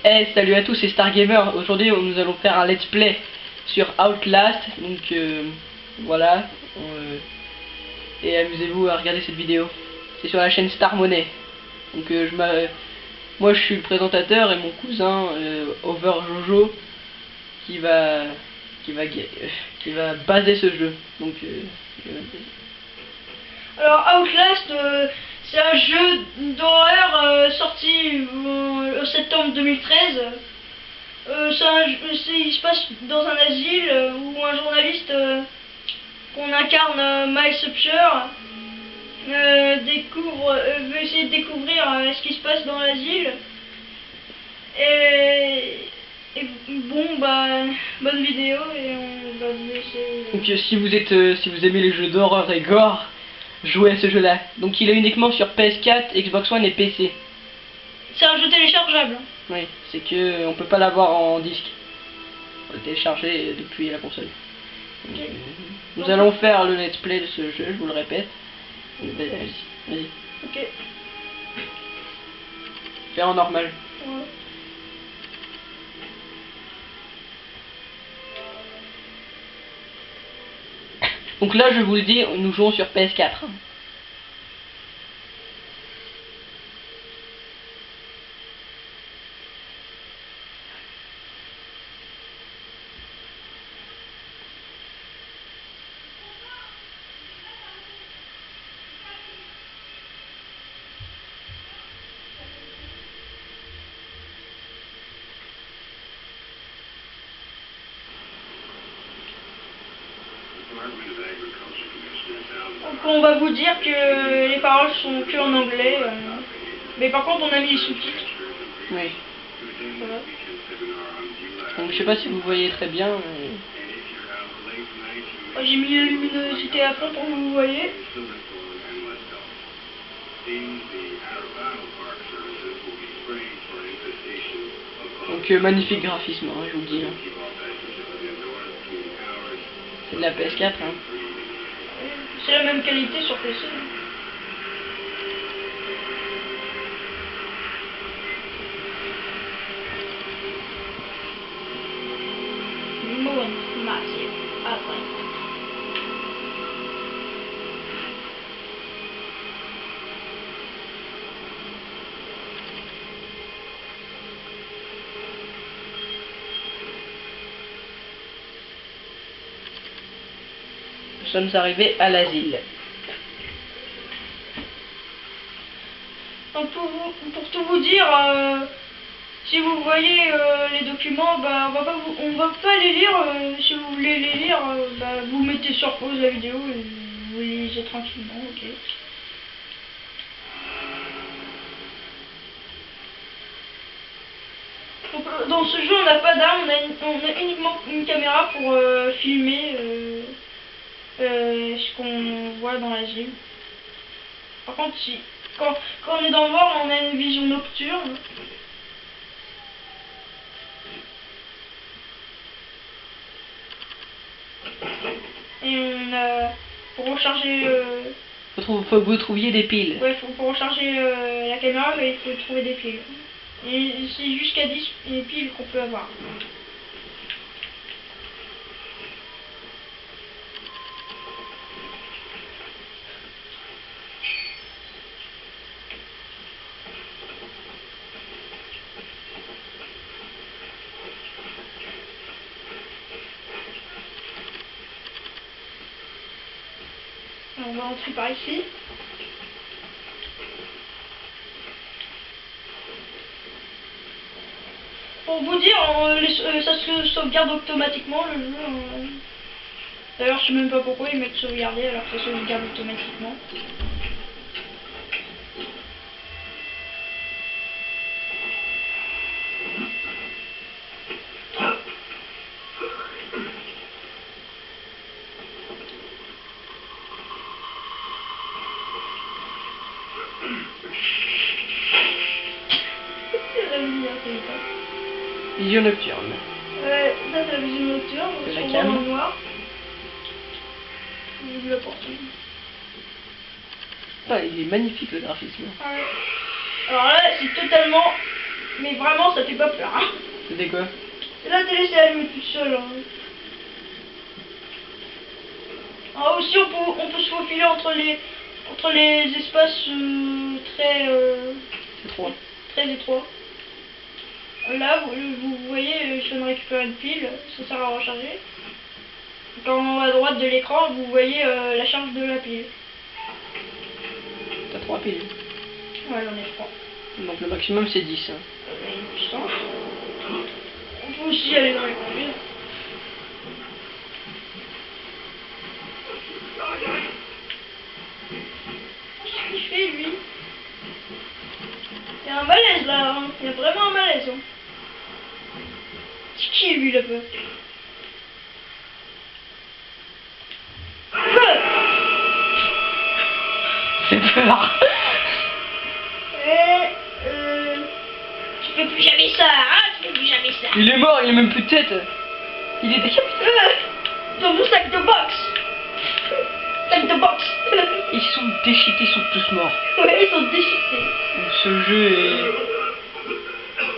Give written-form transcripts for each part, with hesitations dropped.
Hey, salut à tous, c'est Stargamer. Aujourd'hui, nous allons faire un let's play sur Outlast. Donc voilà. Et amusez-vous à regarder cette vidéo. C'est sur la chaîne Star Money. Donc moi je suis le présentateur et mon cousin Over Jojo qui va baser ce jeu. Donc alors Outlast, c'est un jeu d'horreur sorti au septembre 2013. Il se passe dans un asile où un journaliste qu'on incarne, Miles Upshur, veut essayer de découvrir ce qui se passe dans l'asile. Et bon, bonne vidéo et on va vous laisser. Donc si vous aimez les jeux d'horreur et gore, jouez à ce jeu là. Donc il est uniquement sur PS4, Xbox One et PC. C'est un jeu téléchargeable. Oui, c'est que on peut pas l'avoir en disque. On peut le télécharger depuis la console. Okay. Nous allons faire le let's play de ce jeu, je vous le répète. Vas-y. Ok. Fais en normal. Ouais. Donc là, je vous le dis, nous jouons sur PS4. Donc on va vous dire que les paroles sont que en anglais, mais par contre on a mis les sous-titres. Oui. Voilà. Donc je sais pas si vous voyez très bien. Mais... J'ai mis la luminosité à fond pour que vous voyez. Donc magnifique graphisme, hein, je vous le dis. Hein. C'est de la PS4. Hein. C'est la même qualité sur PC. Moon Massive Atlantic. Nous sommes arrivés à l'asile. Donc pour tout vous dire, si vous voyez les documents, on va pas les lire. Si vous voulez les lire, vous mettez sur pause la vidéo et vous les lisez tranquillement, ok. Donc, dans ce jeu, on n'a pas d'armes, on a uniquement une caméra pour filmer ce qu'on voit dans l'asile. Par contre, quand on est dans le noir, on a une vision nocturne. Et on a... Pour recharger... Faut que vous trouviez des piles. Ouais, pour recharger la caméra, il faut trouver des piles. Et c'est jusqu'à 10 piles qu'on peut avoir. On va entrer par ici. Pour vous dire, ça se sauvegarde automatiquement le jeu. D'ailleurs, je sais même pas pourquoi ils mettent sauvegarder alors que ça sauvegarde automatiquement. Vision nocturne. Ouais, ça c'est la vision nocturne, C'est la on cam. voit dans le noir. Je vais la porter. Ah, il est magnifique le graphisme. Ouais. Alors là, c'est totalement Mais vraiment, ça fait pas peur. Hein. C'était quoi? La télé s'est allumée toute seule. Hein. Ah, aussi, on peut se faufiler entre les espaces très étroits. Là, vous voyez, je viens de récupérer une pile, ça sert à recharger. Donc, en haut à droite de l'écran, vous voyez la charge de la pile. T'as 3 piles. Ouais, j'en ai 3. Donc le maximum c'est 10. Hein. Une puissance. On peut aussi aller dans les conduites. Qu'est-ce qu'il fait lui? Il y a un malaise là, hein. Il y a vraiment un malaise. Hein. C'est qui lui là-bas? C'est peur. Tu fais plus jamais ça, hein? Tu fais plus jamais ça. Il est mort, il a même plus de tête. Il est décapité. Dans mon sac de boxe. Sac de boxe. Ils sont déchiquetés, ils sont tous morts. Ouais, ils sont déchiquetés. Donc, ce jeu est...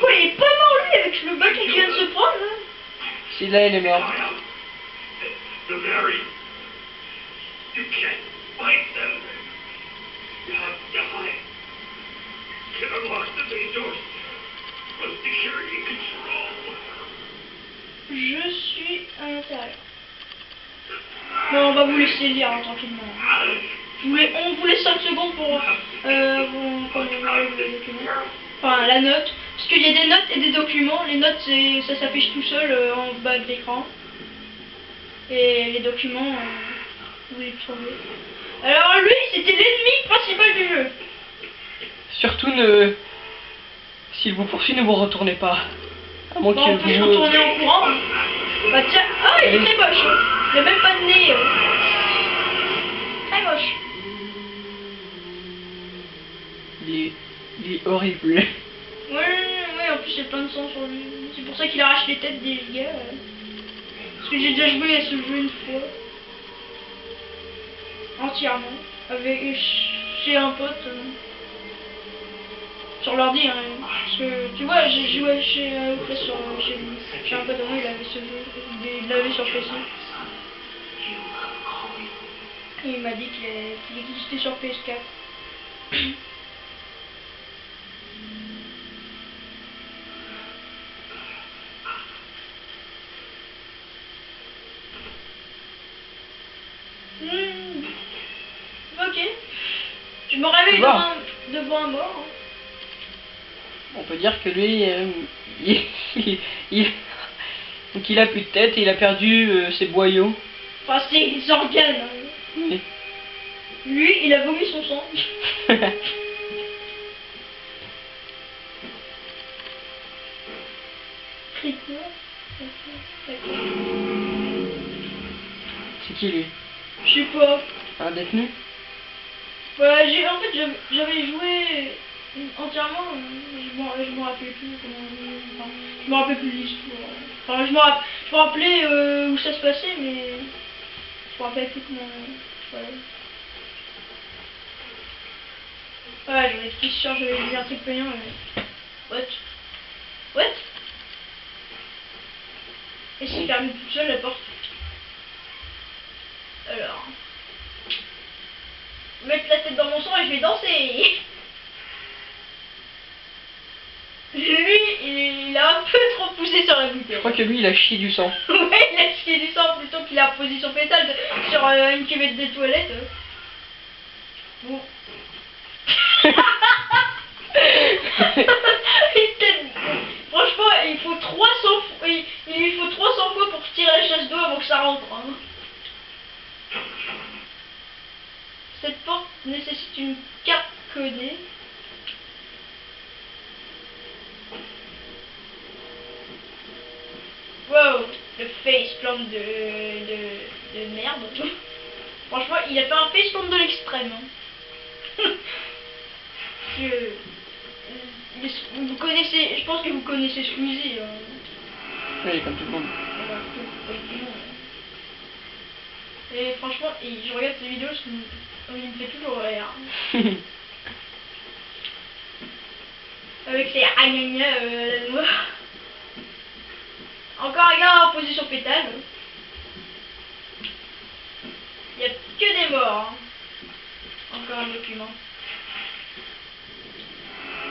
Ouais, il est pas mort lui avec le bac qui vient de se prendre là. C'est là, il est mort. The Mary. You can't fight them. You have to hide. You can unlock the main doors from security control. Je suis à l'intérieur. Bon, on va vous laisser lire hein, tranquillement. On vous laisse 5 secondes pour le document. Enfin, la note. Parce qu'il y a des notes et des documents. Les notes, ça s'affiche tout seul en bas de l'écran. Et les documents, vous les trouvez. Alors lui, c'était l'ennemi principal du jeu. Surtout ne... S'il vous poursuit, ne vous retournez pas. À moins Bon, que on peut se vous... retourner en courant. Bah tiens, ah il est très moche. Il a même pas de nez. Très moche. Il est horrible. Ouais, en plus il y a plein de sang sur lui. C'est pour ça qu'il arrache les têtes des gars. Parce que j'ai déjà joué à ce jeu une fois. Entièrement. Chez un pote. Sur l'ordi, hein. Parce que tu vois, j'ai joué chez un pote à moi, il avait ce jeu. Il l'avait sur PC. Et il m'a dit qu'il existait sur PS4. Ok. Je me réveille devant un mort. On peut dire que lui, donc il a plus de tête et il a perdu ses boyaux. Enfin, ses organes. Hein. Oui. Lui, il a vomi son sang. C'est qui lui? Je sais pas. Un détenu? Bah, en fait, j'avais joué entièrement. Je me rappelais plus comment. Enfin, je me rappelais plus de l'histoire. Enfin, je me rappelais où ça se passait, mais je me rappelais plus comment. Voilà. Ouais, j'en ai pris sûr, j'avais dit un truc payant, mais. What? Et c'est fermé toute seule la porte. Alors. Mettre la tête dans mon sang et je vais danser. Lui, il a un peu trop poussé sur la bouteille. Je crois que lui, il a chié du sang. Ouais, il a chié du sang plutôt qu'il a en position fétale sur une cuvette de toilette. Bon. Franchement, il faut 300 fois, il lui faut 300 fois pour tirer la chasse d'eau avant que ça rentre. Hein. Cette porte nécessite une carte codée. Wow, le faceplant de merde. Franchement, il a fait un faceplant de l'extrême. Hein. Vous connaissez, je pense que vous connaissez Squeezie. Oui, comme tout le monde. Et franchement, je regarde ces vidéos, il me fait toujours rire. Avec ses ragnagnas la noix. Encore un gars en position pétale. Il n'y a que des morts. Hein. Encore un document. Il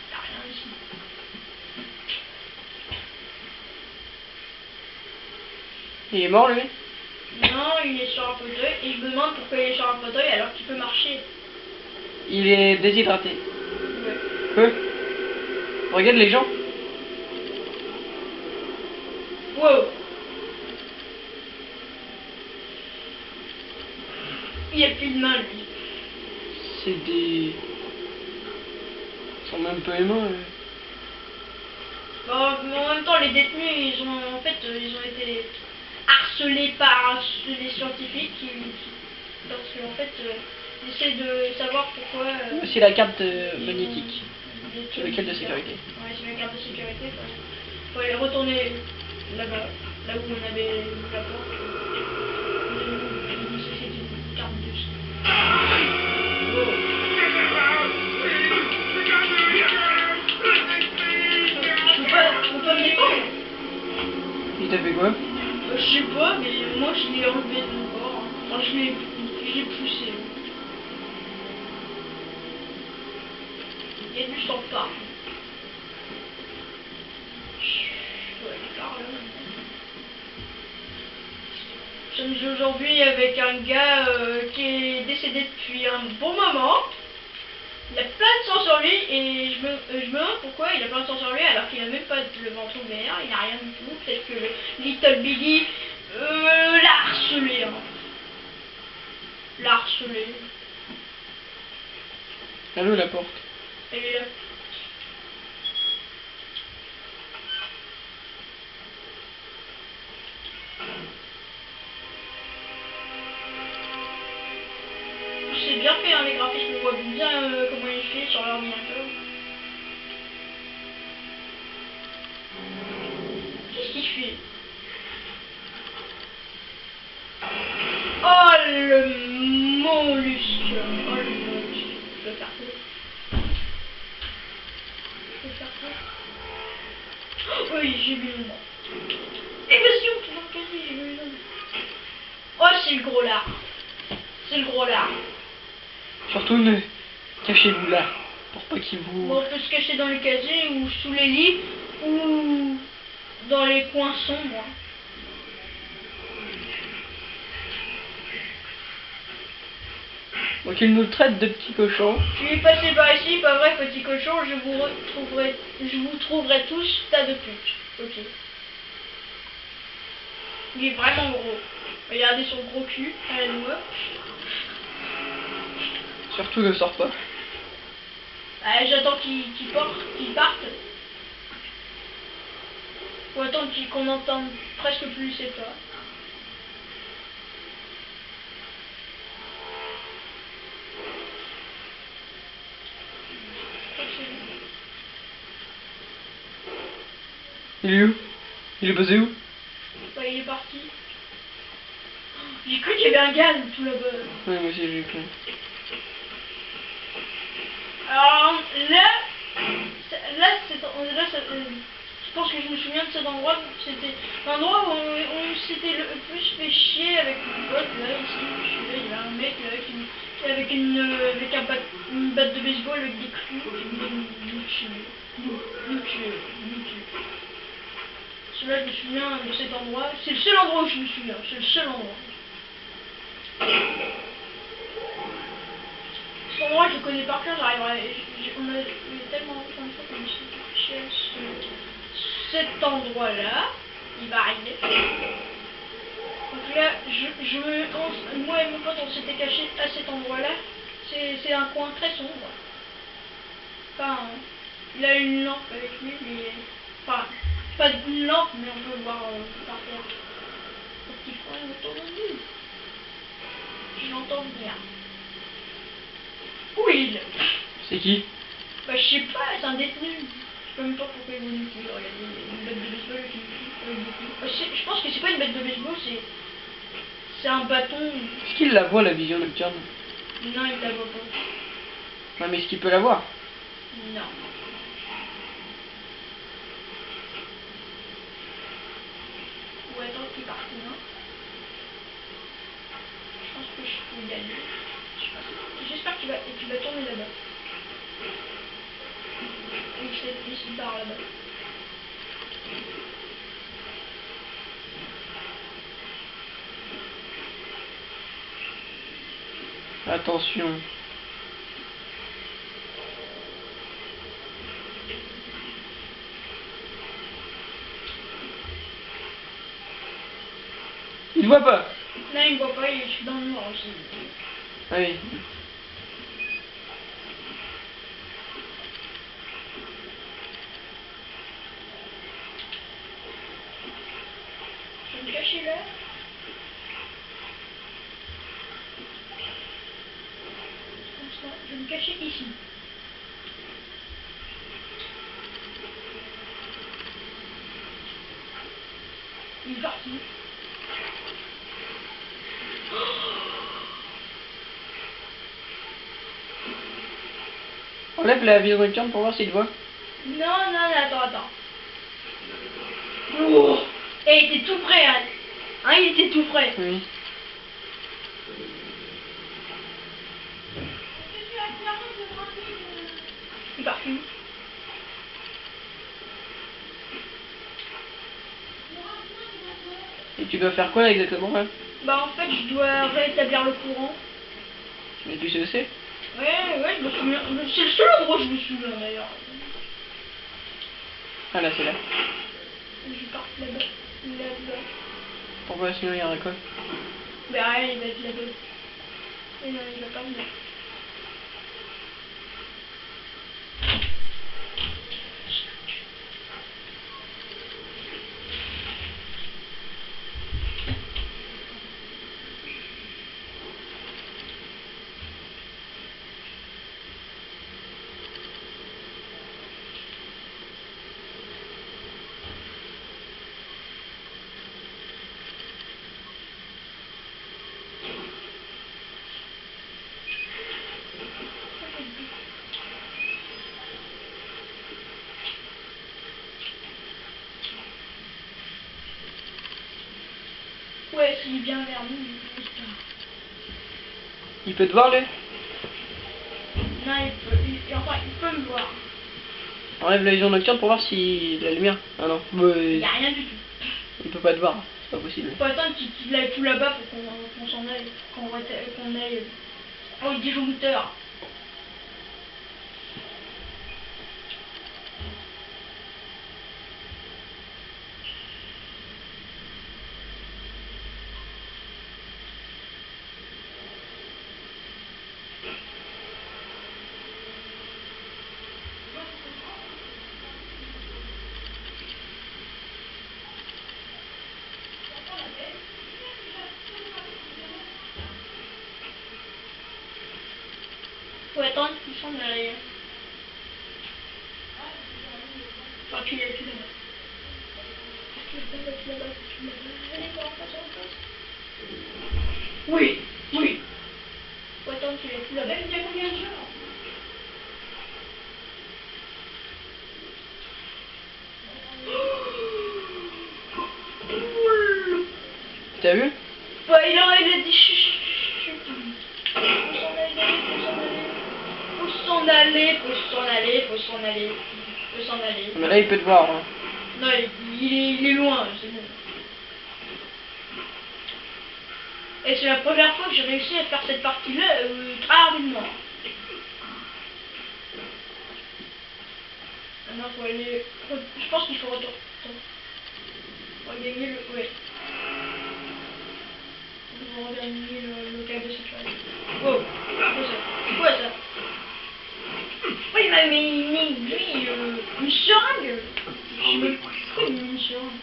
n'y a rien ici. Il est mort lui? Non, il est sur un fauteuil et je me demande pourquoi il est sur un fauteuil alors qu'il peut marcher. Il est déshydraté. Ouais. Regarde les gens. Wow. Il a plus de main lui. C'est des... Ils sont même pas humains. Bon, mais en même temps, les détenus, ils ont été harcelés par les scientifiques parce qu'en fait, ils essaient de savoir pourquoi. C'est la carte magnétique. Sur lequel de sécurité. Ouais, c'est la carte de sécurité. Faut aller retourner là-bas, là où on avait mis la porte. C'est une carte de Faut pas me défendre. Il t'a fait quoi? Je sais pas, mais moi je l'ai enlevé de mon corps. Enfin, je l'ai poussé. Il y a du sang partout. Ouais, par là. Je me joue aujourd'hui avec un gars qui est décédé depuis un bon moment. Il a plein de sang sur lui et je me demande pourquoi il a plein de sang sur lui alors qu'il a même pas le ventre ouvert, il n'a rien du tout. Peut-être que le Little Billy l'a harcelé. Hein. L'a harcelé. Allô la porte. Elle est là. C'est bien fait hein, les graphismes, on voit bien comment il fait sur l'ordinateur. Qu'est-ce qu'il fait? Oh le mollusque. Oh le mollusque. Je peux faire quoi? Je peux faire quoi? Oh, oui, j'ai vu le nom. Évasion pour l'encaser, j'ai vu le nom. Oh, c'est le gros lard. C'est le gros lard. Surtout ne cachez-vous là. Pour pas qu'il vous... Bon, on peut se cacher dans les casiers ou sous les lits ou dans les coins sombres. Donc il nous traite de petits cochons. Je suis passé par ici, pas vrai, petit cochon, je vous trouverai tous tas de putes. Ok. Il est vraiment gros. Regardez son gros cul à la noix. Surtout ne sors pas. J'attends qu'il parte. Ou attends qu'on entende presque plus ses pas. Il est où? Il est posé où? Ouais, il est parti. J'ai cru qu'il y avait un gars tout là-bas. Ouais, moi aussi j'ai cru. Alors je pense que je me souviens de cet endroit. C'était l'endroit où on s'était le plus fait chier avec mon pote. Là, ici, il y avait un mec là qui avec une batte de baseball avec des clous qui venait nous tuer. Celui-là, je me souviens de cet endroit. C'est le seul endroit où je me souviens. C'est le seul endroit. Cet endroit, je le connais par cœur. On a eu tellement longtemps de fois qu'on s'est fait cet endroit-là. Il va arriver. Donc là, moi et mon pote, on s'était cachés à cet endroit-là. C'est un coin très sombre. Enfin, il a une lampe avec lui, mais... Enfin, pas une lampe, mais on peut le voir par terre. Le petit coin autour de nous. Je l'entends bien. Où il est? C'est qui? Bah je sais pas, c'est un détenu. Je sais même pas pourquoi il nous tue. Regardez, une batte de baseball qui nous tue. Je pense que c'est pas une batte de baseball, c'est un bâton. Est-ce qu'il la voit la vision nocturne? Non, il la voit pas. Ouais, mais est-ce qu'il peut l'avoir? Non. Ou attends qu'il parte non. Je pense que je peux y aller. Je sais pas. J'espère qu'il va tourner là-bas. Il se barre là-bas. Attention. Il voit pas. Non, il me voit pas, je suis dans le noir aussi. Ah oui. Je vais me cacher là. Comme ça, je vais me cacher ici. Il est parti. Enlève la vision nocturne pour voir s'il voit. Non, attends. Oh. Et il était tout prêt, hein. Il était tout prêt. Oui. Il est parti. Et tu dois faire quoi là, exactement là? Bah en fait, je dois rétablir le courant. Mais tu sais où c'est? Ouais, je me souviens. C'est le seul endroit où je me souviens d'ailleurs. Ah là, c'est là. Je pars là-bas. Là-bas. Pourquoi sinon il y a un quoi? Bah rien, il va être là-bas. Mais non, il va pas venir. Ouais, s'il vient vers nous, il est tard. Il peut te voir lui? Non, enfin, il peut me voir. Enlève la vision nocturne pour voir si la lumière. Ah non. Il n'y a rien du tout. Il peut pas te voir. C'est pas possible. Faut attendre qu'il aille tout là-bas pour qu'on s'en aille. Qu'on aille au disjoncteur. Faut attendre qu'il s'en aille. Enfin, qu'il aille tout là-bas. Allez, voir, en face. Oui. Faut attendre qu'il aille tout là-bas. Il y a combien de gens? T'as vu? Bah, il a dit chut. Faut s'en aller. Mais là il peut te voir. Hein. Non, il est loin, c'est bon. Et c'est la première fois que j'ai réussi à faire cette partie-là très rapidement. Maintenant, faut aller. Je pense qu'il faut retourner. On va gagner le. Ouais. On va gagner le câble de sécurité. Oh, c'est quoi ça? Oui, il m'a mis une seringue. Je me pris une seringue.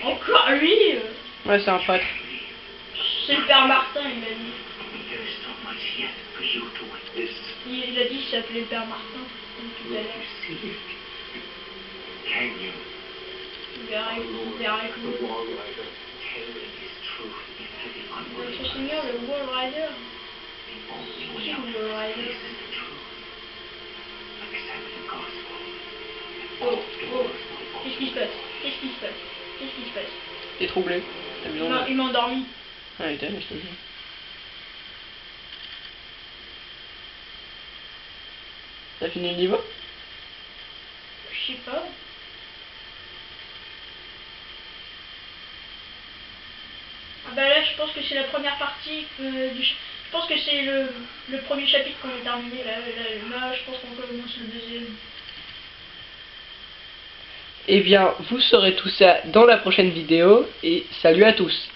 Encore lui Ouais, c'est un prêtre. C'est le père Martin, il m'a dit. There is so much yet for you to witness. Il a dit qu'il s'appelait le père Martin, comme tout à Will l'heure. you see it? Can you? Il verra que The Wall Rider telling his truth into the Notre unbelievers. Seigneur, le Wall Rider. The only way si vous regardez. Oh, oh, qu'est-ce qui se passe? Qu'est-ce qui se passe? Qu'est-ce qui se passe? T'es troublé. T'as besoin de... Il m'a endormi. Ah, il t'a je te jure. T'as fini le niveau? Je sais pas. Ah bah là, je pense que c'est la première partie je pense que c'est le premier chapitre qu'on a terminé. Là, je pense qu'on commence le deuxième. Eh bien, vous saurez tout ça dans la prochaine vidéo, et salut à tous!